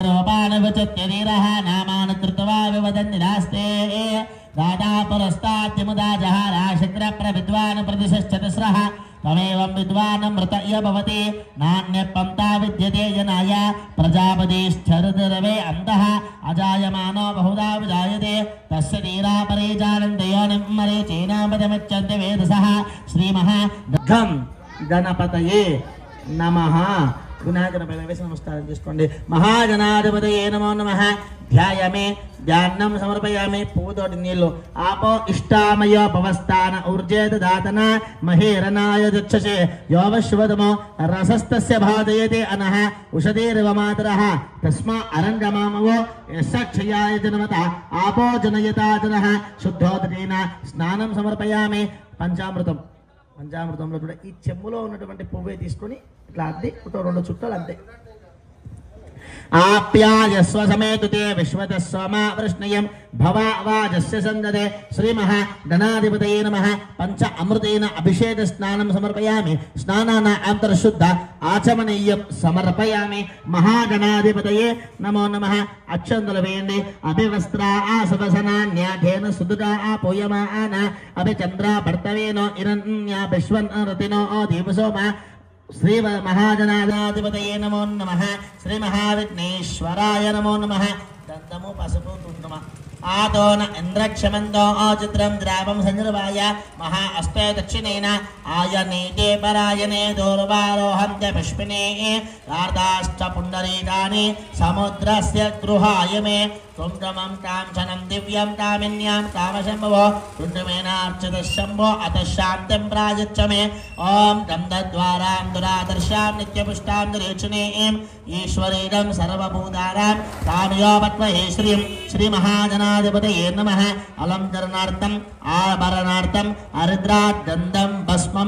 रूपानुवचत्यधीरः नामान् कृत्वा विवदन्ति नास्ते दाता पुरस्ताद्यमुदा जहाराशक्रप्रविद्वान् प्रतिशश्चतस्रः तमेवं विद्वान् मृत इह भवति नान्यपन्था विद्यते जनाय प्रजापतिश्चरदरवे अन्तः अजायमानो बहुधा विजायते तस्य धीरा परे जानन्ति योनिं मरीचीनामृतमुच्यन्ते वेदसः श्रीमहागं गणपतये नमः। विनायकनपैన नमस्कारं చేసుకోండి। महाजनाधिपतये नमो नमः। ध्यायामि ध्यानं समर्पयामि। पूतोటి నీళ్ళు आपो इष्टामय पवस्थान ऊर्जेत दातना महेरनाय दक्षसे योवश्वतमो रसस्तस्य भादयते अनः उषधीर्व मातरः तस्मा अरङ्गमामवो यस्क्षयाय जनमता आपो जनयता जनः शुद्धोदकेन स्नानं समर्पयामि। పంచామృతంలో కూడా ఈ చెమ్ములో ఉన్నటువంటి పువ్వే తీసుకొని ఇట్లా అద్ది రెండు చుట్టాలు అంతే। आप्यायस्व समेतुते विश्वतस्वमा वृष्णयं भवावाजस्य संददे श्रीमहागणाधिपतये नमः। पंच अमृतेन अभिषेक स्नानं समर्पयामि। स्नानानान्तरं शुद्ध आचमनीयं समर्पयामि। महागणाधिपतये नमो नमः। अक्षन्तलु वेण्डि अभिवस्त्रा आसवसनान्याघेन सुदुगा आपूयमाना अभिचन्द्रा भर्तवेनो इरण्या विश्वन्रतिनो दिवसोमा। श्री महाजनाधिपतये नमो नमः। श्री महाविघ्नेश्वराय नमो नमः। दन्तमो पसुपो तुण्डम आदोन इंद्रक्षमन्तो चित्रं द्रावं संजर्वाय महा अस्ते दक्षिणेन आयनेते परायणे दूर्वारोहन्त्य पुष्पिने रार्धाश्च पुण्डरीकानि समुद्रस्य गृहाय मे तुण्डमं काञ्चनं दिव्यं कामिन्यां कामशम्भवो तुण्डमेनार्चितः शम्भो अतः शान्तिं प्रायच्छ मे। ॐ गन्धद्वारां दुरादर्शां नित्यपुष्टां दुरेक्षिणीं ईश्वरीदं सर्वभूतानां कामयोपत्महे श्रीं श्रीमहाजनाधिपतये नमः। अलङ्करणार्थम् आभरणार्थम् हरिद्रात् गन्धं भस्मम्